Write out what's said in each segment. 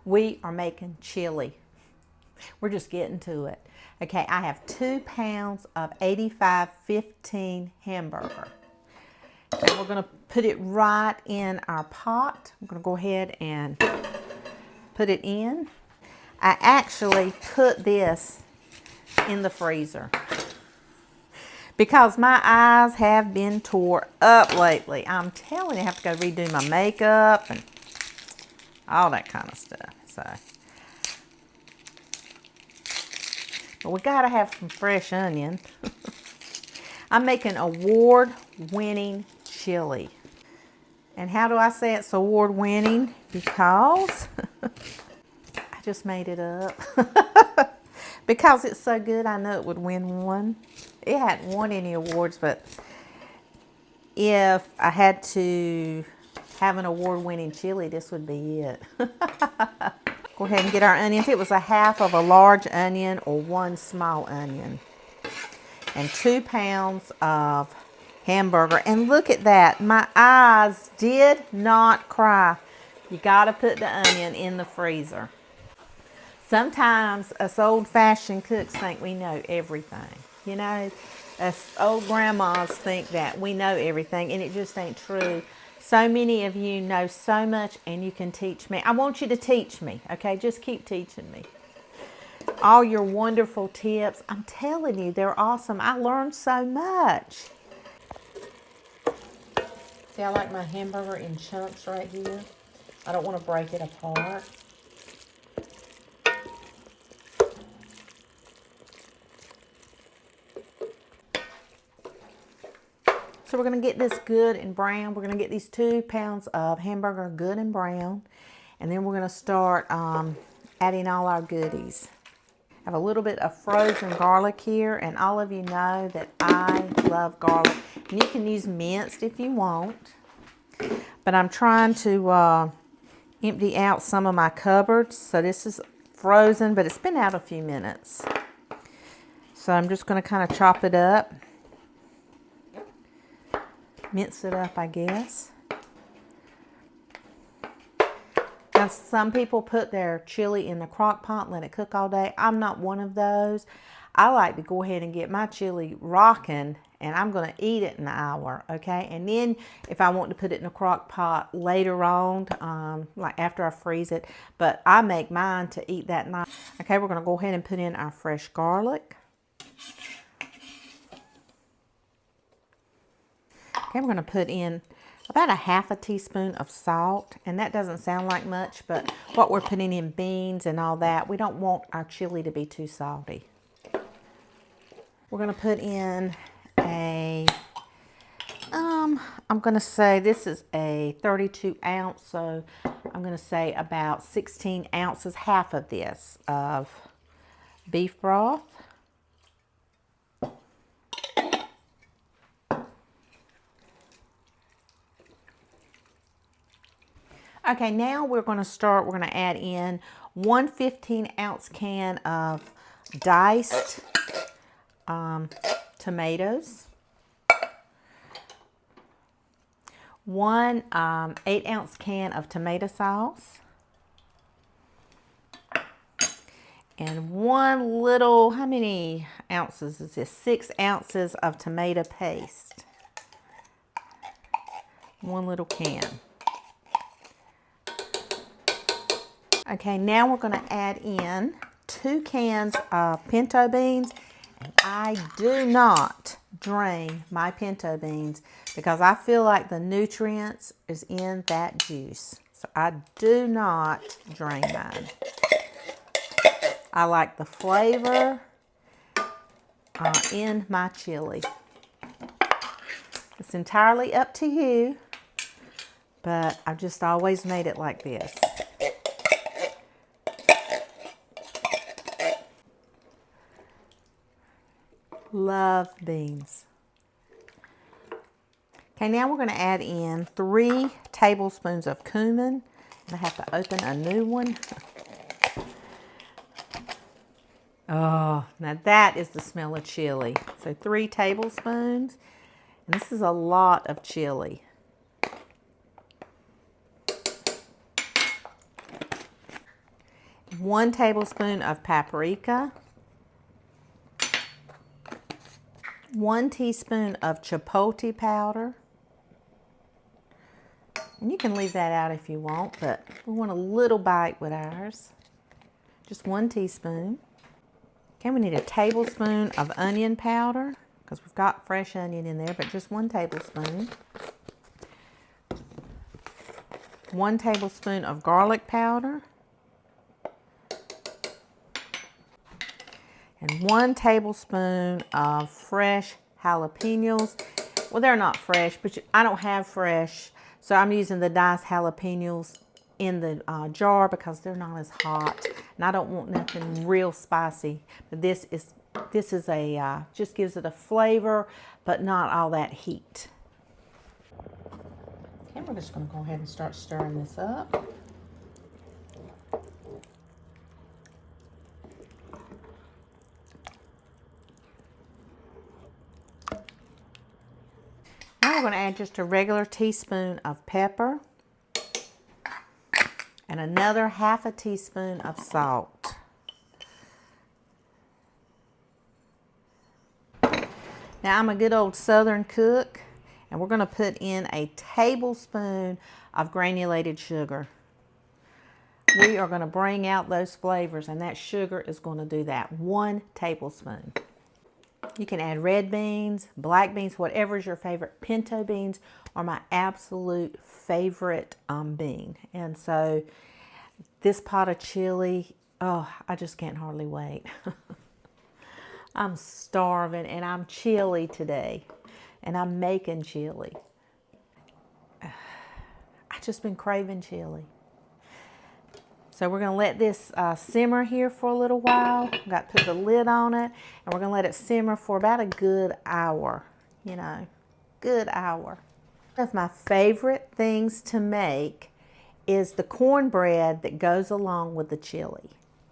We are making chili. We're just getting to it. Okay, I have 2 pounds of 85-15 hamburger. And we're going to put it right in our pot. I'm going to go ahead and put it in. I actually put this in the freezer because my eyes have been tore up lately. I'm telling you, I have to go redo my makeup and all that kind of stuff. But we gotta have some fresh onion. I'm making award-winning chili. And how do I say it's award-winning? Because I just made it up. Because it's so good, I know it would win one. It hadn't won any awards, but if I had to have an award-winning chili, this would be it. Go ahead and get our onions. It was a half of a large onion or 1 small onion. And 2 pounds of hamburger. And look at that. My eyes did not cry. You got to put the onion in the freezer. Sometimes us old-fashioned cooks think we know everything. You know, us old grandmas think that we know everything, and it just ain't true. So many of you know so much, and you can teach me. I want you to teach me, okay? Just keep teaching me. All your wonderful tips, I'm telling you, they're awesome. I learned so much. See, I like my hamburger in chunks right here. I don't want to break it apart. So we're going to get this good and brown. We're going to get these 2 pounds of hamburger good and brown. And then we're going to start adding all our goodies. I have a little bit of frozen garlic here. And all of you know that I love garlic. And you can use minced if you want. But I'm trying to empty out some of my cupboards. So this is frozen, but it's been out a few minutes. So I'm just going to kind of chop it up. Mince it up, I guess. Now, some people put their chili in the crock pot and let it cook all day. I'm not one of those. I like to go ahead and get my chili rocking, and I'm going to eat it in an hour, okay? And then if I want to put it in a crock pot later on, like after I freeze it, but I make mine to eat that night. Okay, we're going to go ahead and put in our fresh garlic. Okay, we're going to put in about a half a teaspoon of salt, and that doesn't sound like much, but what we're putting in beans and all that, we don't want our chili to be too salty. We're going to put in I'm going to say this is a 32 ounce, so I'm going to say about 16 ounces, half of this of beef broth. Okay, now we're going to add in 1 15-ounce can of diced tomatoes, 1 8-ounce can of tomato sauce, and 1 little, how many ounces is this? 6 ounces of tomato paste. 1 little can. Okay, now we're going to add in 2 cans of pinto beans. And I do not drain my pinto beans because I feel like the nutrients is in that juice. So I do not drain mine. I like the flavor in my chili. It's entirely up to you, but I've just always made it like this. Love beans. Okay, now we're going to add in 3 tablespoons of cumin. I have to open a new one. Oh, now that is the smell of chili. So 3 tablespoons. And this is a lot of chili. 1 tablespoon of paprika, 1 teaspoon of chipotle powder. And you can leave that out if you want, but we want a little bite with ours. Just 1 teaspoon. Okay, we need a tablespoon of onion powder because we've got fresh onion in there, but just 1 tablespoon. 1 tablespoon of garlic powder. And 1 tablespoon of fresh jalapenos. Well, they're not fresh, but I don't have fresh, so I'm using the diced jalapenos in the jar because they're not as hot, and I don't want nothing real spicy. But this is a just gives it a flavor, but not all that heat. Okay, we're just going to go ahead and start stirring this up. Now we're going to add just a regular teaspoon of pepper and another half a teaspoon of salt. Now I'm a good old Southern cook, and we're going to put in a tablespoon of granulated sugar. We are going to bring out those flavors, and that sugar is going to do that. 1 tablespoon. You can add red beans, black beans, whatever is your favorite. Pinto beans are my absolute favorite bean. And so this pot of chili, oh, I just can't hardly wait. I'm starving, and I'm chilly today, and I'm making chili. I've just been craving chili. So we're going to let this simmer here for a little while. We've got to put the lid on it, and we're going to let it simmer for about a good hour, you know, good hour. One of my favorite things to make is the cornbread that goes along with the chili.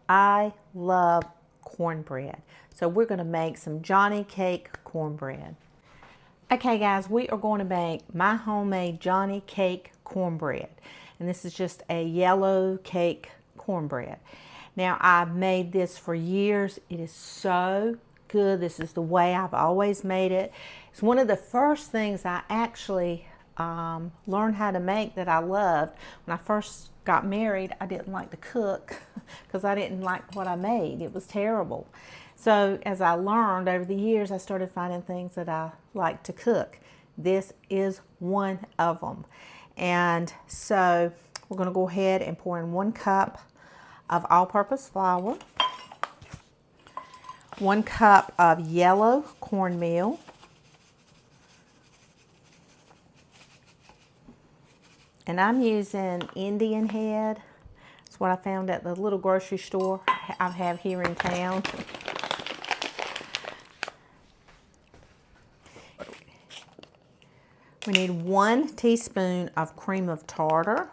I love cornbread. So we're going to make some Johnny cake cornbread. Okay guys, we are going to make my homemade Johnny cake cornbread. And this is just a yellow cake cornbread. Now, I've made this for years. It is so good. This is the way I've always made it. It's one of the first things I actually learned how to make that I loved. When I first got married, I didn't like to cook because I didn't like what I made. It was terrible. So as I learned over the years, I started finding things that I like to cook. This is one of them. And so we're going to go ahead and pour in 1 cup of all-purpose flour, 1 cup of yellow cornmeal, and I'm using Indian head. It's what I found at the little grocery store I have here in town. We need 1 teaspoon of cream of tartar.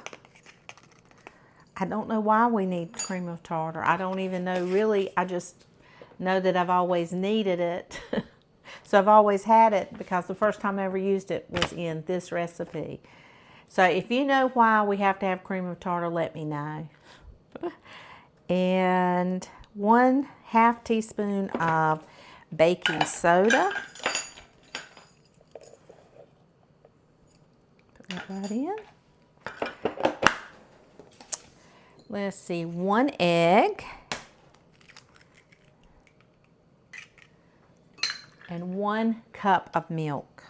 I don't know why we need cream of tartar. I don't even know really. I just know that I've always needed it. So I've always had it because the first time I ever used it was in this recipe. So if you know why we have to have cream of tartar, let me know. And 1/2 teaspoon of baking soda. Put that right in. Let's see, 1 egg. And 1 cup of milk.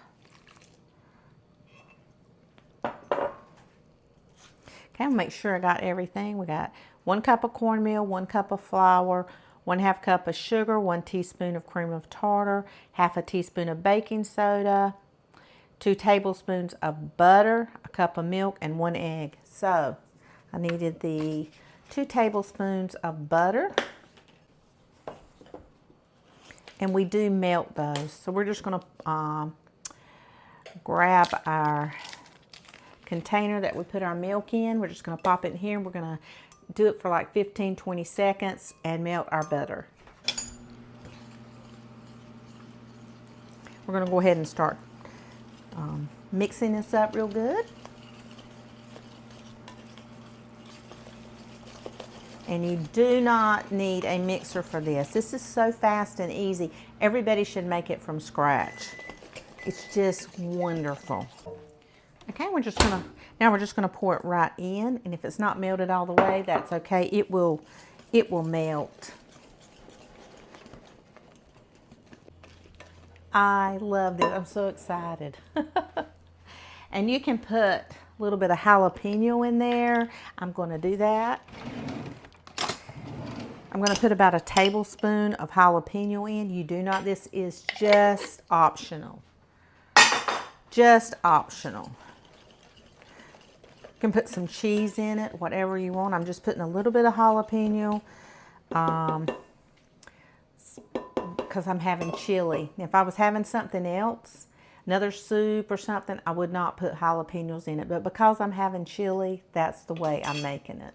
Okay, I'll make sure I got everything. We got 1 cup of cornmeal, 1 cup of flour, 1/2 cup of sugar, 1 teaspoon of cream of tartar, 1/2 teaspoon of baking soda, 2 tablespoons of butter, 1 cup of milk, and 1 egg. So I needed the 2 tablespoons of butter. And we do melt those. So we're just going to grab our container that we put our milk in. We're just going to pop it in here, and we're going to do it for like 15-20 seconds and melt our butter. We're going to go ahead and start mixing this up real good. And you do not need a mixer for this. This is so fast and easy. Everybody should make it from scratch. It's just wonderful. Okay, we're just gonna pour it right in, and if it's not melted all the way, that's okay. It will melt. I love this. I'm so excited. And you can put a little bit of jalapeno in there. I'm going to do that. I'm going to put about a tablespoon of jalapeno in. You do not, this is just optional. Just optional. You can put some cheese in it, whatever you want. I'm just putting a little bit of jalapeno because I'm having chili. If I was having something else, another soup or something, I would not put jalapenos in it. But because I'm having chili, that's the way I'm making it.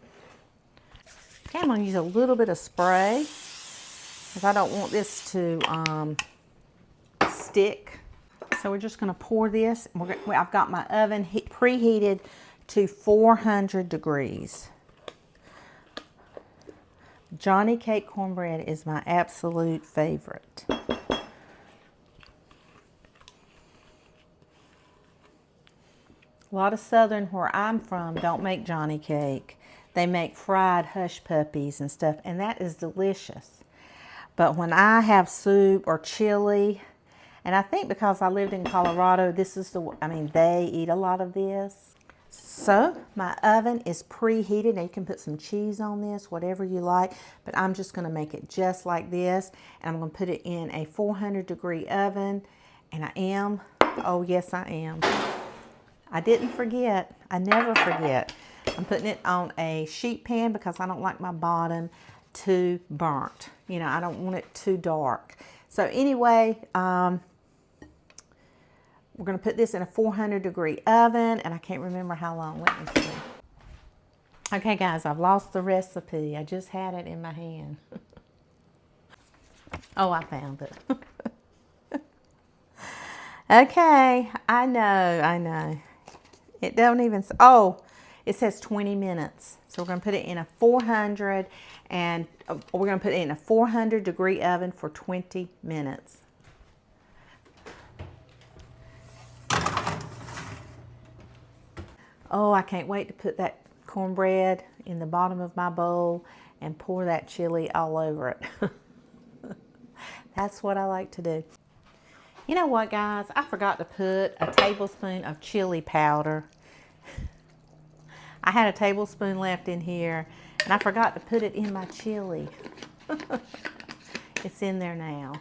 Okay, I'm going to use a little bit of spray because I don't want this to stick. So we're just going to pour this. I've got my oven preheated to 400 degrees. Johnny cake cornbread is my absolute favorite. A lot of Southern, where I'm from, don't make Johnny cake. They make fried hush puppies and stuff, and that is delicious. But when I have soup or chili, and I think because I lived in Colorado, this is they eat a lot of this. So my oven is preheated. Now you can put some cheese on this, whatever you like, but I'm just going to make it just like this, and I'm going to put it in a 400 degree oven, and oh yes I am. I didn't forget. I never forget. I'm putting it on a sheet pan because I don't like my bottom too burnt. You know, I don't want it too dark. So anyway, we're going to put this in a 400 degree oven, and I can't remember how long. Let me see. Okay, guys, I've lost the recipe. I just had it in my hand. Oh, I found it. Okay, I know. It don't even, oh, it says 20 minutes. So we're going to put it in a 400 and we're going to put it in a 400 degree oven for 20 minutes. Oh, I can't wait to put that cornbread in the bottom of my bowl and pour that chili all over it. That's what I like to do. You know what, guys? I forgot to put a tablespoon of chili powder. I had a tablespoon left in here, and I forgot to put it in my chili. It's in there now.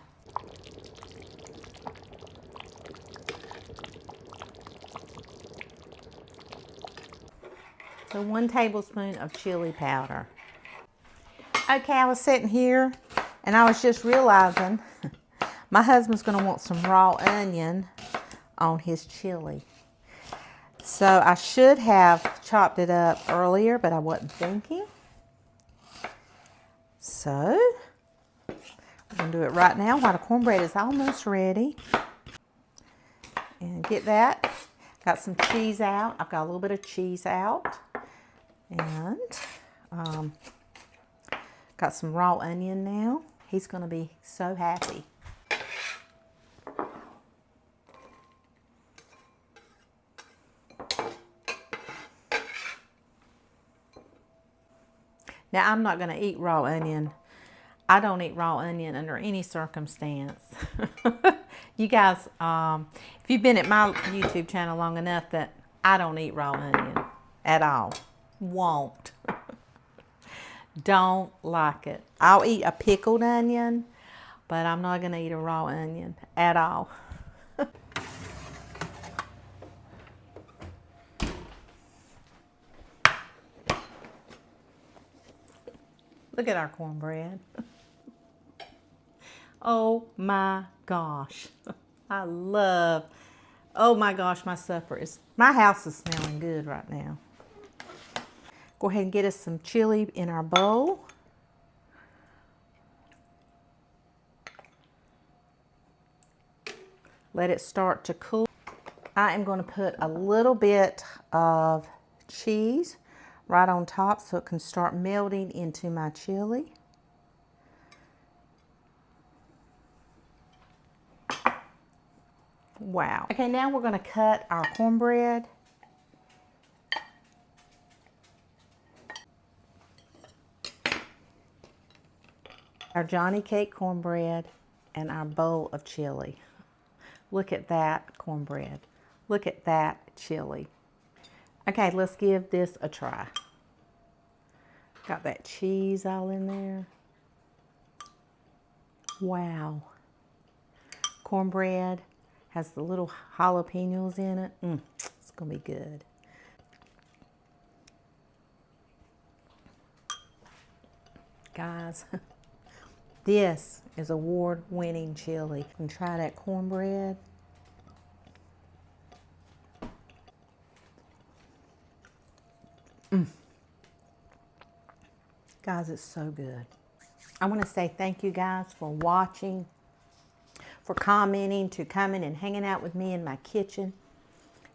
So 1 tablespoon of chili powder. Okay, I was sitting here, and I was just realizing my husband's going to want some raw onion on his chili. So I should have chopped it up earlier, but I wasn't thinking. So we're going to do it right now while the cornbread is almost ready. And get that. Got some cheese out. I've got a little bit of cheese out. And got some raw onion now. He's going to be so happy. Now, I'm not going to eat raw onion. I don't eat raw onion under any circumstance. You guys, if you've been at my YouTube channel long enough, that I don't eat raw onion at all. Won't. Don't like it. I'll eat a pickled onion, but I'm not going to eat a raw onion at all. Look at our cornbread. Oh my gosh. Oh my gosh, my house is smelling good right now. Go ahead and get us some chili in our bowl. Let it start to cool. I am going to put a little bit of cheese right on top so it can start melting into my chili. Wow. Okay, now we're going to cut our cornbread. Our Johnny cake cornbread and our bowl of chili. Look at that cornbread. Look at that chili. Okay, let's give this a try. Got that cheese all in there. Wow. Cornbread has the little jalapenos in it. It's gonna be good. Guys, this is award-winning chili. You can try that cornbread. Guys, it's so good. I want to say thank you guys for watching, for commenting, to coming and hanging out with me in my kitchen.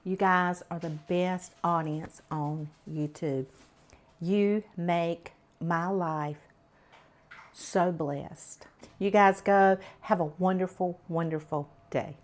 You guys are the best audience on YouTube. You make my life so blessed. You guys go. Have a wonderful, wonderful day.